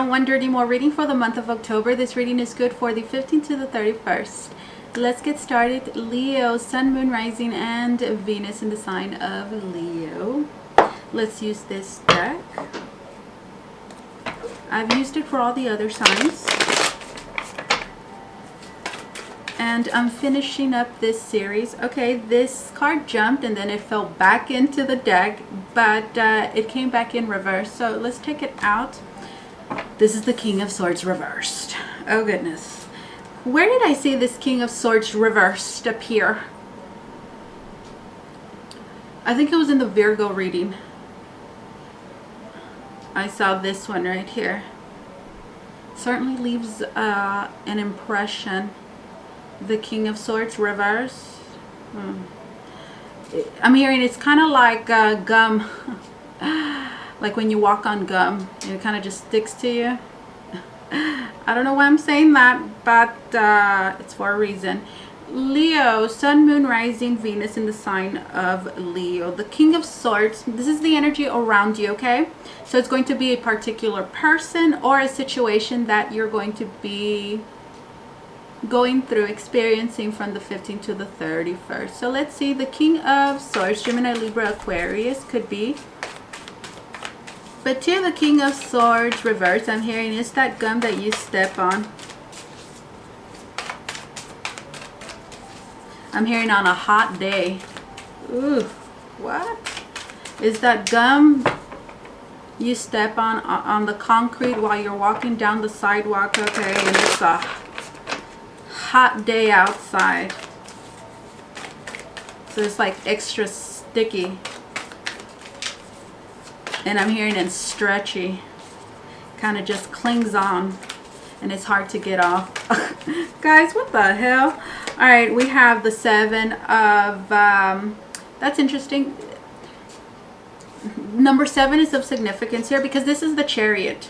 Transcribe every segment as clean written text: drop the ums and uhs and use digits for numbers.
don't wonder anymore. Reading for the month of October. This reading is good for the 15th to the 31st. Let's get started. Leo, Sun, Moon, Rising, and Venus in the sign of Leo. Let's use this deck. I've used it for all the other signs. And I'm finishing up this series. Okay, this card jumped and then it fell back into the deck, but it came back in reverse. So let's take it out. This is the King of Swords reversed. Oh goodness. Where did I see this King of Swords reversed appear? I think it was in the Virgo reading. I saw this one right here. Certainly leaves an impression. The King of Swords reversed. I'm hearing it's kind of like gum. Like when you walk on gum, it kind of just sticks to you. I don't know why I'm saying that, but it's for a reason. Leo, Sun, Moon, Rising, Venus in the sign of Leo. The King of Swords, this is the energy around you, okay? So it's going to be a particular person or a situation that you're going to be going through, experiencing from the 15th to the 31st. So let's see, the King of Swords, Gemini, Libra, Aquarius could be. But to the King of Swords reverse, I'm hearing is that gum that you step on. I'm hearing on a hot day. Ooh, what? Is that gum you step on the concrete while you're walking down the sidewalk? Okay, and it's a hot day outside. So it's like extra sticky. And I'm hearing it stretchy. Kind of just clings on. And it's hard to get off. Guys, what the hell? Alright, we have the 7 of... that's interesting. Number 7 is of significance here because this is the Chariot.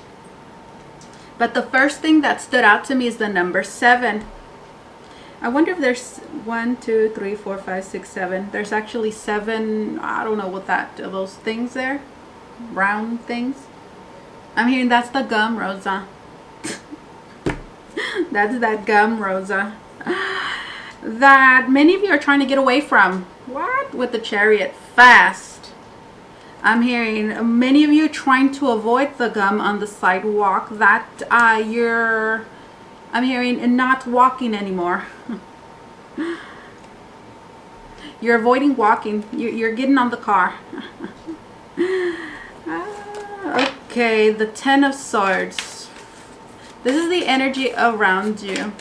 But the first thing that stood out to me is the number 7. I wonder if there's 1, 2, 3, 4, 5, 6, 7. There's actually 7. I don't know what that, those things there. Round things. I'm hearing that's the gum, Rosa. That's that gum, Rosa. That many of you are trying to get away from. What? With the Chariot. Fast. I'm hearing many of you trying to avoid the gum on the sidewalk. That I'm hearing not walking anymore. You're avoiding walking. You're getting on the car. Okay, the 10 of Swords. This is the energy around you.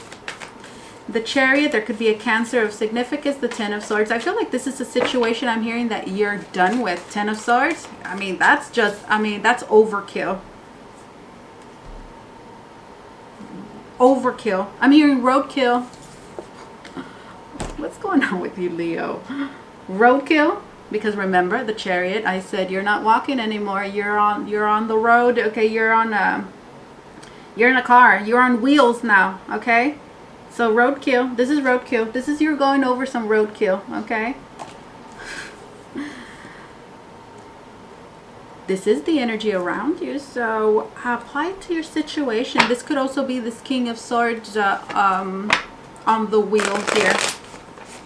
The Chariot, there could be a Cancer of significance. The 10 of Swords. I feel like this is a situation I'm hearing that you're done with. 10 of Swords. I mean, that's just, that's overkill. Overkill. I'm hearing roadkill. What's going on with you, Leo? Roadkill? Because remember, the Chariot, I said you're not walking anymore. You're on the road. Okay, you're in a car. You're on wheels now, okay? So roadkill. This is roadkill. This is you're going over some roadkill, okay? This is the energy around you, so apply it to your situation. This could also be this King of Swords on the wheel here,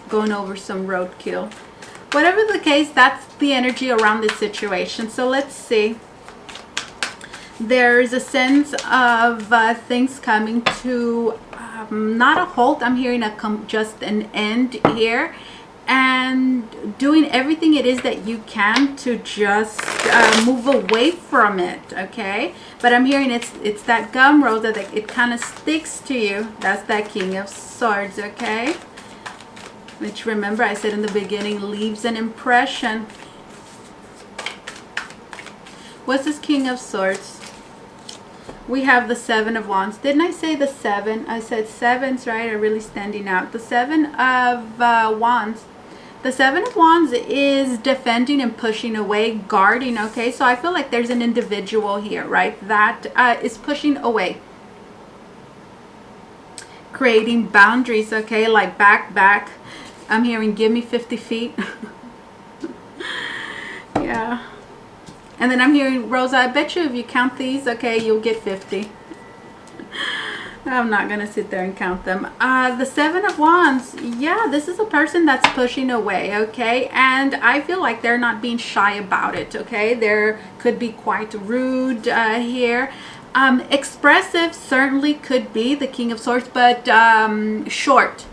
going over some roadkill. Whatever the case, that's the energy around this situation. So let's see. There's a sense of things coming to not a halt. I'm hearing just an end here. And doing everything it is that you can to just move away from it, okay? But I'm hearing it's that gum, Rosa, that it kind of sticks to you. That's that King of Swords, okay? Which, remember, I said in the beginning, leaves an impression. What's this King of Swords? We have the 7 of Wands. Didn't I say the 7? I said 7s, right, are really standing out. The 7 of Wands. The 7 of Wands is defending and pushing away, guarding, okay? So I feel like there's an individual here, right, that is pushing away. Creating boundaries, okay, like back. I'm hearing give me 50 feet. Yeah. And then I'm hearing, Rosa, I bet you if you count these, okay, you'll get 50. I'm not going to sit there and count them. The Seven of Wands. Yeah, this is a person that's pushing away, okay? And I feel like they're not being shy about it, okay? There could be quite rude here. Expressive certainly could be the King of Swords, but short.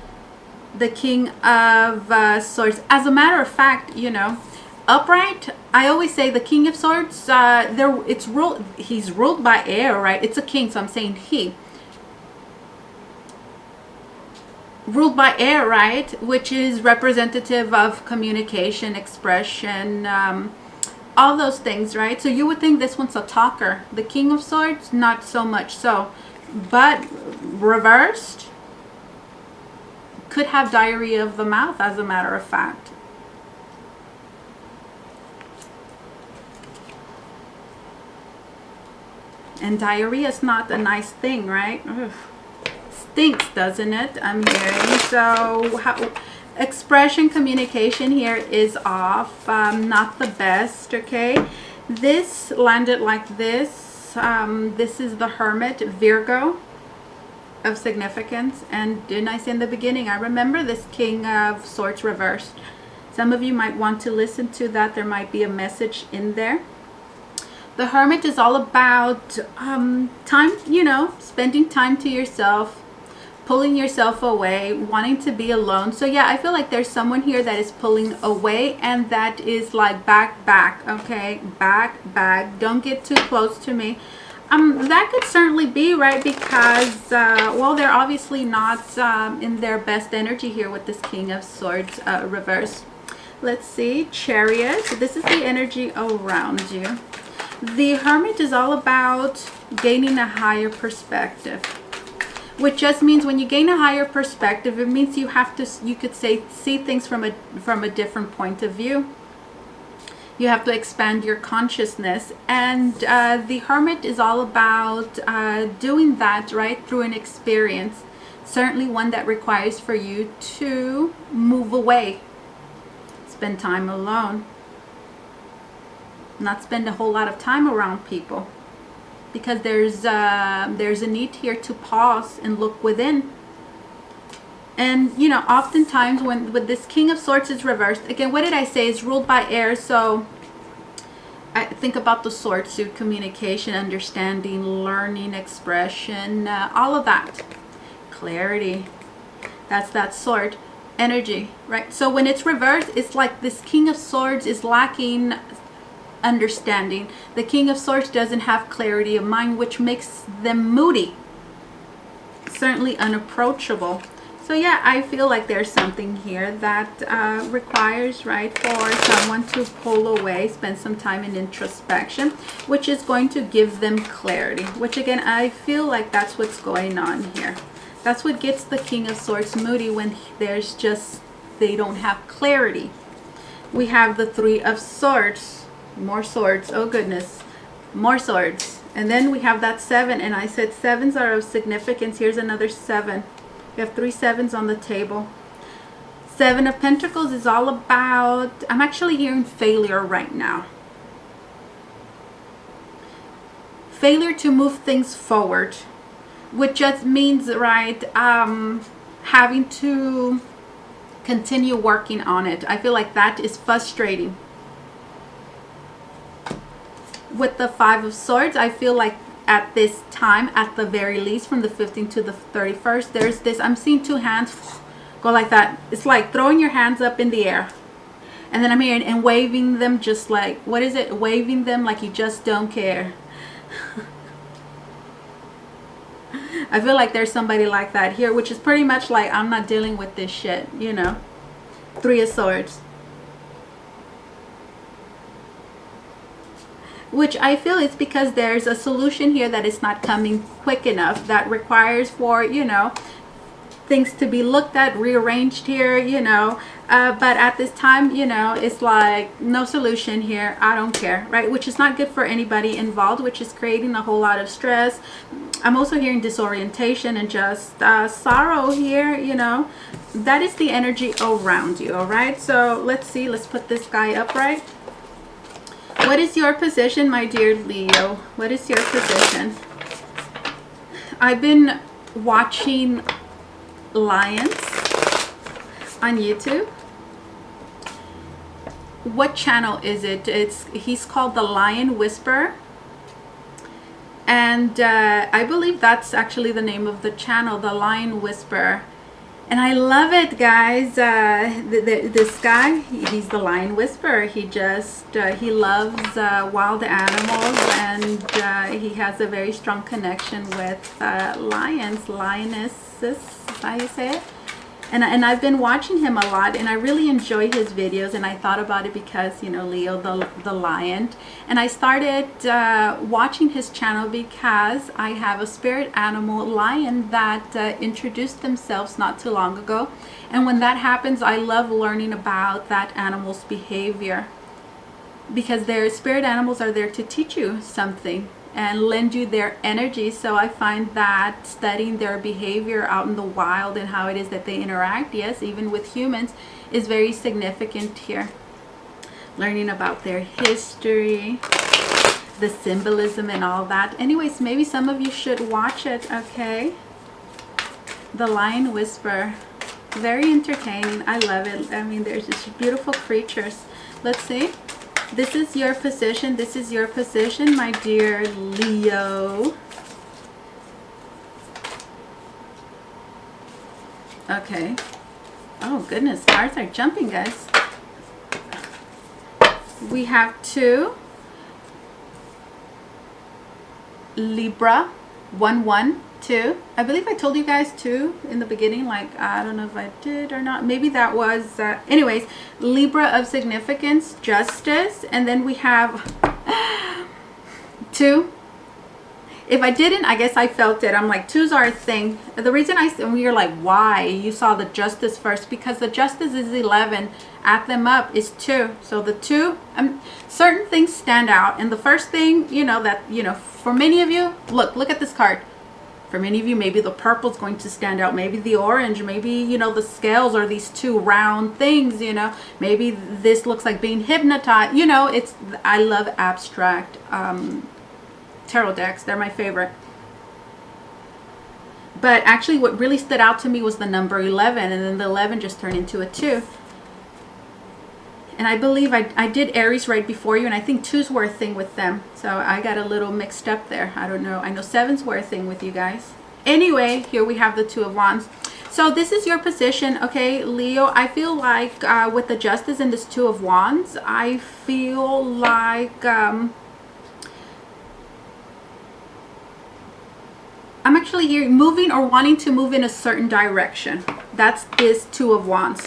The King of Swords. As a matter of fact, you know, upright, I always say the King of Swords, he's ruled by air, right? It's a king, so I'm saying he. Ruled by air, right? Which is representative of communication, expression, all those things, right? So you would think this one's a talker. The King of Swords, not so much so. But reversed, could have diarrhea of the mouth, as a matter of fact. And diarrhea is not a nice thing, right? Ugh. Stinks, doesn't it? I'm hearing. So expression, communication here is off. Not the best, okay? This landed like this. This is the Hermit, Virgo of significance. And didn't I say in the beginning, I remember this King of Swords reversed. Some of you might want to listen to that. There might be a message in there. The Hermit is all about time, you know, spending time to yourself, pulling yourself away, wanting to be alone. So yeah, I feel like there's someone here that is pulling away, and that is like back, okay? Back. Don't get too close to me. That could certainly be, right? Because, well, they're obviously not in their best energy here with this King of Swords reverse. Let's see, Chariot. This is the energy around you. The Hermit is all about gaining a higher perspective, which just means when you gain a higher perspective, it means you have to, you could say, see things from a different point of view. You have to expand your consciousness, and the Hermit is all about doing that, right, through an experience, certainly one that requires for you to move away, spend time alone, not spend a whole lot of time around people, because there's a need here to pause and look within. And you know, oftentimes with this King of Swords is reversed, again, what did I say, is ruled by air. So I think about the sword suit, communication, understanding, learning, expression, all of that, clarity. That's that sword energy, right? So when it's reversed, it's like this King of Swords is lacking understanding. The King of Swords doesn't have clarity of mind, which makes them moody, certainly unapproachable. So yeah, I feel like there's something here that requires, right, for someone to pull away, spend some time in introspection, which is going to give them clarity, which again, I feel like that's what's going on here. That's what gets the King of Swords moody, when there's just, they don't have clarity. We have the Three of Swords, more swords, oh goodness, more swords. And then we have that 7, and I said sevens are of significance. Here's another 7. We have 3 sevens on the table. 7 of Pentacles is all about, I'm actually hearing failure right now. Failure to move things forward, which just means, right, having to continue working on it. I feel like that is frustrating. With the 5 of Swords, I feel like at this time, at the very least, from the 15th to the 31st, there's this, I'm seeing 2 hands go like that. It's like throwing your hands up in the air, and then I'm hearing, and waving them, just like, what is it, waving them like you just don't care. I feel like there's somebody like that here, which is pretty much like, I'm not dealing with this shit, you know. 3 of Swords, which I feel is because there's a solution here that is not coming quick enough, that requires for, you know, things to be looked at, rearranged here, you know. But at this time, you know, it's like no solution here. I don't care, right? Which is not good for anybody involved, which is creating a whole lot of stress. I'm also hearing disorientation and just sorrow here, you know. That is the energy around you, all right? So let's see. Let's put this guy upright. What is your position, my dear Leo? What is your position? I've been watching lions on YouTube. What channel is it? He's called The Lion Whisperer. And I believe that's actually the name of the channel, The Lion Whisperer. And I love it, guys. This guy, he's the Lion Whisperer. He loves wild animals, and he has a very strong connection with lions, lionesses, is how you say it? And I've been watching him a lot, and I really enjoy his videos, and I thought about it because, you know, Leo the lion. And I started watching his channel because I have a spirit animal lion that introduced themselves not too long ago. And when that happens, I love learning about that animal's behavior, because their spirit animals are there to teach you something and lend you their energy. So I find that studying their behavior out in the wild and how it is that they interact, yes, even with humans, is very significant here. Learning about their history, the symbolism and all that. Anyways, maybe some of you should watch it, okay? The Lion Whisperer. Very entertaining. I love it. I mean, there's just beautiful creatures. Let's see. This is your position. This is your position, my dear Leo. Okay. Oh, goodness. Cards are jumping, guys. We have 2. Libra. 112. I believe I told you guys 2 in the beginning. Like, I don't know if I did or not. Maybe that was anyways, Libra of significance, justice. And then we have 2. If I didn't, I guess I felt it. I'm like, 2s are a thing. The reason and you're like, why you saw the justice first, because the justice is 11. Add them up is 2. So the 2, certain things stand out. And the first thing, you know, that, you know, for many of you, look at this card. For many of you, maybe the purple is going to stand out. Maybe the orange. Maybe, you know, the scales are these 2 round things, you know. Maybe this looks like being hypnotized. You know, I love abstract tarot decks. They're my favorite. But actually what really stood out to me was the number 11. And then the 11 just turned into a 2. And I believe I did Aries right before you, and I think 2s were a thing with them. So I got a little mixed up there. I don't know. I know 7s were a thing with you guys. Anyway, here we have the 2 of Wands. So this is your position, okay, Leo. I feel like with the Justice and this 2 of Wands, I feel like I'm actually here moving or wanting to move in a certain direction. That's this 2 of Wands.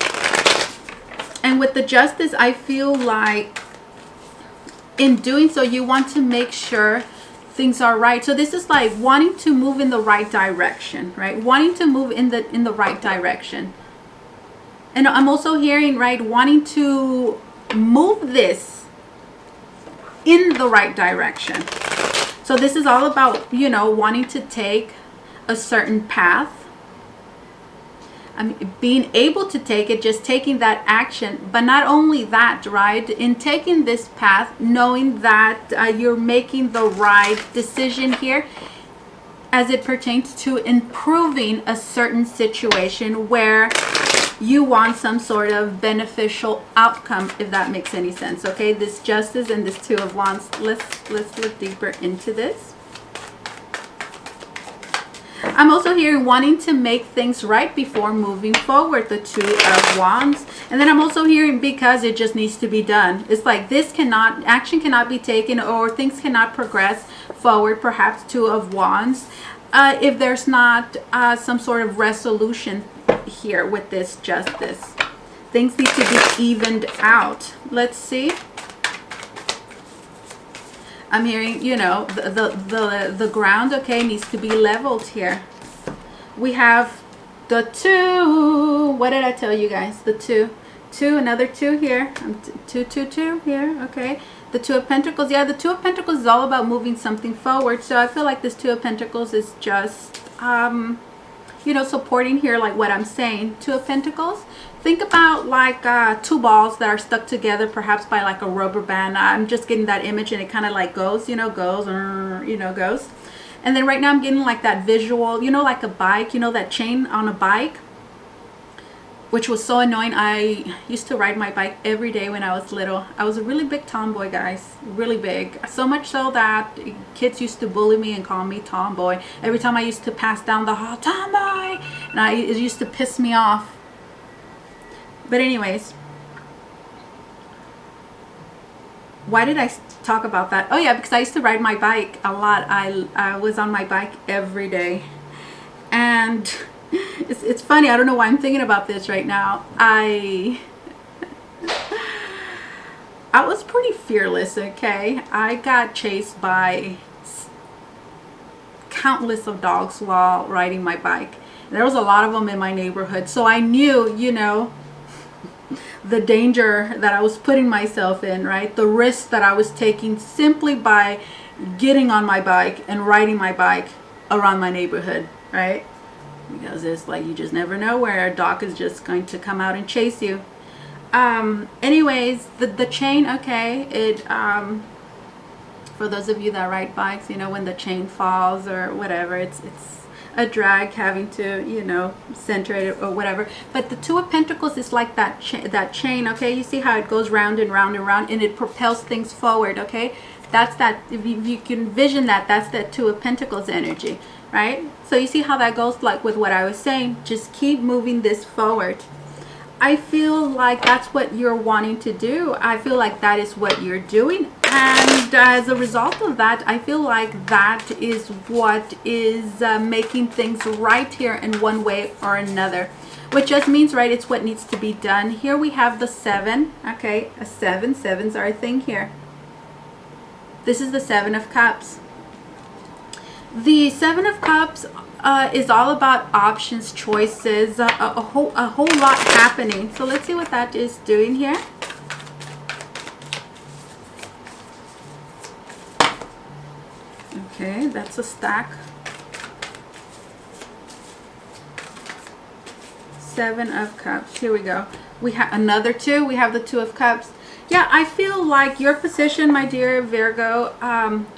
And with the Justice, I feel like in doing so, you want to make sure things are right. So this is like wanting to move in the right direction, right? Wanting to move in the right direction. And I'm also hearing, right, wanting to move this in the right direction. So this is all about, you know, wanting to take a certain path. I mean, being able to take it, just taking that action. But not only that, right? In taking this path, knowing that you're making the right decision here as it pertains to improving a certain situation where you want some sort of beneficial outcome, if that makes any sense. Okay, this Justice and this 2 of Wands. Let's look deeper into this. I'm also hearing wanting to make things right before moving forward, the 2 of Wands. And then I'm also hearing because it just needs to be done. It's like action cannot be taken, or things cannot progress forward, perhaps 2 of Wands, if there's not some sort of resolution here with this Justice. Things need to be evened out. Let's see. I'm hearing, you know, the ground, okay, needs to be leveled here. We have the 2. What did I tell you guys? The 2. Another 2 here. 2 here, okay. The 2 of Pentacles. Yeah, the 2 of Pentacles is all about moving something forward. So I feel like this 2 of Pentacles is just you know, supporting here, like what I'm saying. Two of Pentacles. Think about like two balls that are stuck together, perhaps by like a rubber band. I'm just getting that image, and it kind of like goes, you know, goes. And then right now I'm getting like that visual, you know, like a bike, you know, that chain on a bike, which was so annoying. I used to ride my bike every day when I was little. I was a really big tomboy, guys, really big. So much so that kids used to bully me and call me tomboy. Every time I used to pass down the hall, tomboy, and it used to piss me off. But anyways, why did I talk about that? Oh yeah, because I used to ride my bike a lot. I was on my bike every day. And it's funny, I don't know why I'm thinking about this right now. I was pretty fearless, okay? I got chased by countless of dogs while riding my bike. There was a lot of them in my neighborhood. So I knew, you know, the danger that I was putting myself in, right? The risk that I was taking simply by getting on my bike and riding my bike around my neighborhood, right? Because it's like, you just never know where a dog is just going to come out and chase you. Anyways, the chain, okay, it for those of you that ride bikes, you know, when the chain falls or whatever, it's a drag having to, you know, center it or whatever. But the Two of Pentacles is like that chain, okay? You see how it goes round and round and round, and it propels things forward, okay? That's that, if you can envision that, that's that Two of Pentacles energy, right? So you see how that goes, like with what I was saying, just keep moving this forward. I feel like that's what you're wanting to do. I feel like that is what you're doing. And as a result of that, I feel like that is what is making things right here in one way or another. Which just means, right, it's what needs to be done. Here we have the 7, okay? A 7. Sevens are a thing here. This is the 7 of Cups. The 7 of Cups is all about options, choices, a whole lot happening. So let's see what that is doing here. Okay, that's a stack. 7 of Cups. Here we go. We have another 2. We have the 2 of Cups. Yeah, I feel like your position, my dear Virgo,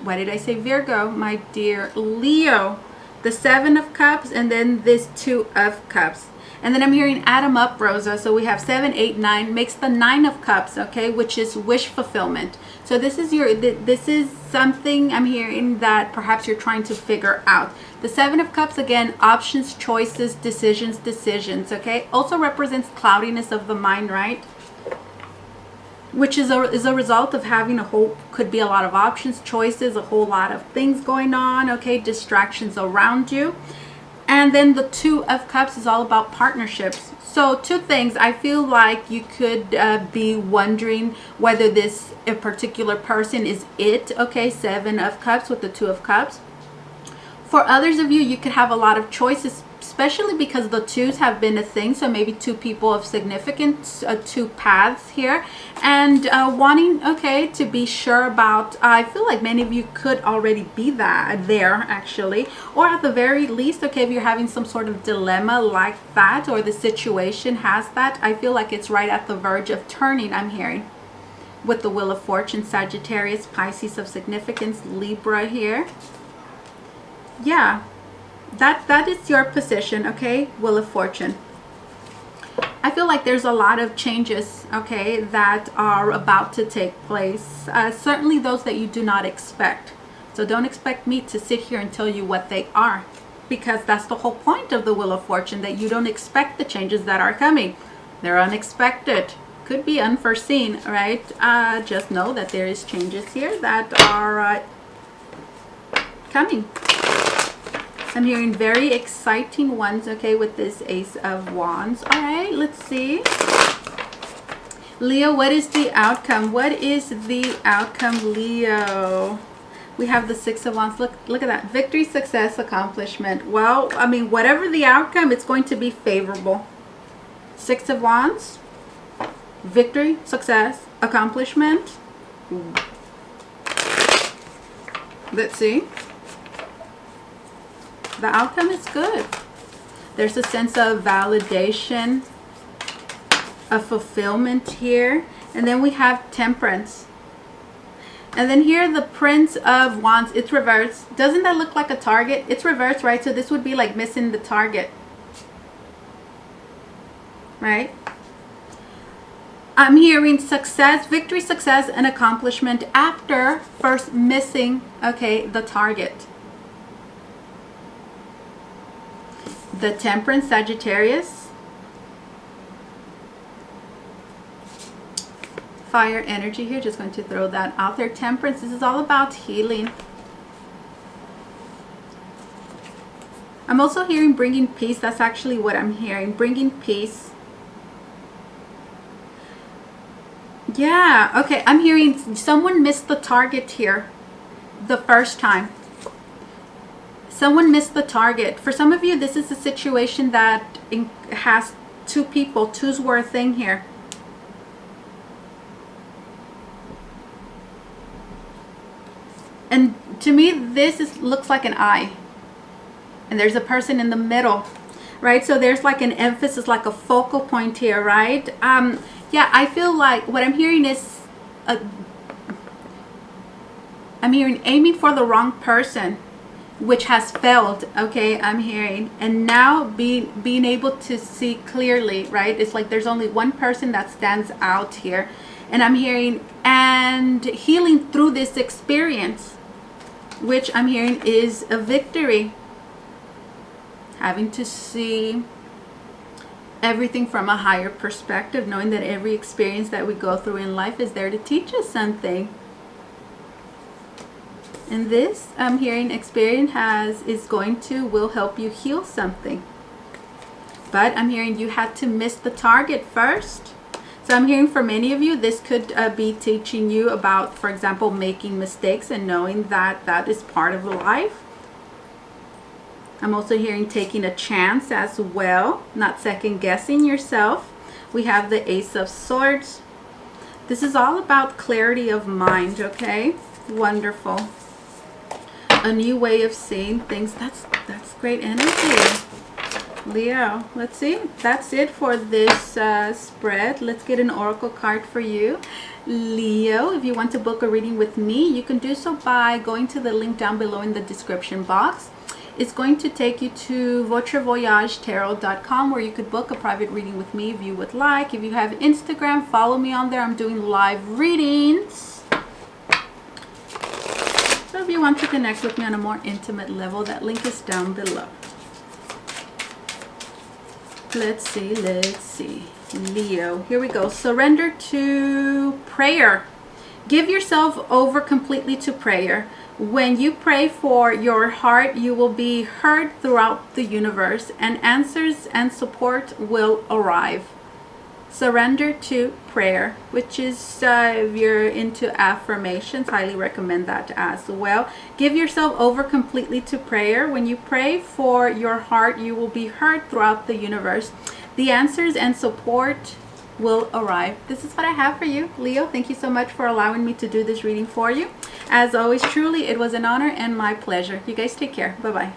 why did I say Virgo? My dear Leo, the 7 of Cups, and then this 2 of Cups. And then I'm hearing add them up, Rosa. So we have 7, 8, 9 makes the 9 of Cups, okay, which is wish fulfillment. So this is something I'm hearing that perhaps you're trying to figure out. The 7 of Cups, again, options, choices, decisions, okay? Also represents cloudiness of the mind, right? Which is a result of having could be a lot of options, choices, a whole lot of things going on, okay? Distractions around you. And then the 2 of Cups is all about partnerships. So 2 things. I feel like you could be wondering whether this a particular person is it. Okay, 7 of Cups with the 2 of Cups. For others of you, you could have a lot of choices, especially because the 2s have been a thing. So maybe 2 people of significance, 2 paths here, and wanting, okay, to be sure about. I feel like many of you could already be there actually, or at the very least, okay, if you're having some sort of dilemma like that, or the situation has that, I feel like it's right at the verge of turning. I'm hearing with the Wheel of Fortune, Sagittarius, Pisces of significance, Libra here. Yeah. That is your position, okay? Wheel of Fortune. I feel like there's a lot of changes, okay, that are about to take place. Certainly those that you do not expect. So don't expect me to sit here and tell you what they are, because that's the whole point of the Wheel of Fortune, that you don't expect the changes that are coming. They're unexpected. Could be unforeseen, right? Just know that there is changes here that are coming. I'm hearing very exciting ones, okay, with this Ace of Wands. All right, let's see. Leo, what is the outcome? What is the outcome, Leo? We have the 6 of Wands. Look at that. Victory, success, accomplishment. Well, I mean, whatever the outcome, it's going to be favorable. 6 of Wands. Victory, success, accomplishment. Let's see. The outcome is good. There's a sense of validation, of fulfillment here. And then we have Temperance. And then here the Prince of Wands, it's reversed. Doesn't that look like a target? It's reversed, right? So this would be like missing the target, right? I'm hearing success, victory, success, and accomplishment after first missing, okay, the target. The Temperance, Sagittarius. Fire energy here, just going to throw that out there. Temperance, this is all about healing. I'm also hearing bringing peace. That's actually what I'm hearing, bringing peace. Yeah, okay, I'm hearing someone missed the target here the first time. Someone missed the target. For some of you, this is a situation that has two people. Twos were a thing here. And to me, this looks like an eye. And there's a person in the middle, right? So there's like an emphasis, like a focal point here, right? Yeah, I feel like what I'm hearing is, I'm hearing aiming for the wrong person, which has failed, okay, I'm hearing. And now being able to see clearly, right? It's like there's only one person that stands out here. And I'm hearing, and healing through this experience, which I'm hearing is a victory. Having to see everything from a higher perspective, knowing that every experience that we go through in life is there to teach us something. And this, I'm hearing, experience will help you heal something. But I'm hearing you had to miss the target first. So I'm hearing for many of you, this could be teaching you about, for example, making mistakes and knowing that that is part of life. I'm also hearing taking a chance as well, not second guessing yourself. We have the Ace of Swords. This is all about clarity of mind, okay? Wonderful. A new way of seeing things. That's great energy. Leo, let's see. That's it for this spread. Let's get an oracle card for you. Leo, if you want to book a reading with me, you can do so by going to the link down below in the description box. It's going to take you to Votre, Voyage, tarot.com, where you could book a private reading with me if you would like. If you have Instagram, follow me on there. I'm doing live readings. So if you want to connect with me on a more intimate level, that link is down below. Let's see. Leo, here we go. Surrender to prayer. Give yourself over completely to prayer. When you pray for your heart, you will be heard throughout the universe, and answers and support will arrive. Surrender to prayer, which is, if you're into affirmations, highly recommend that as well. Give yourself over completely to prayer. When you pray for your heart, you will be heard throughout the universe. The answers and support will arrive. This is what I have for you, Leo. Thank you so much for allowing me to do this reading for you. As always, truly, it was an honor and my pleasure. You guys take care. Bye-bye.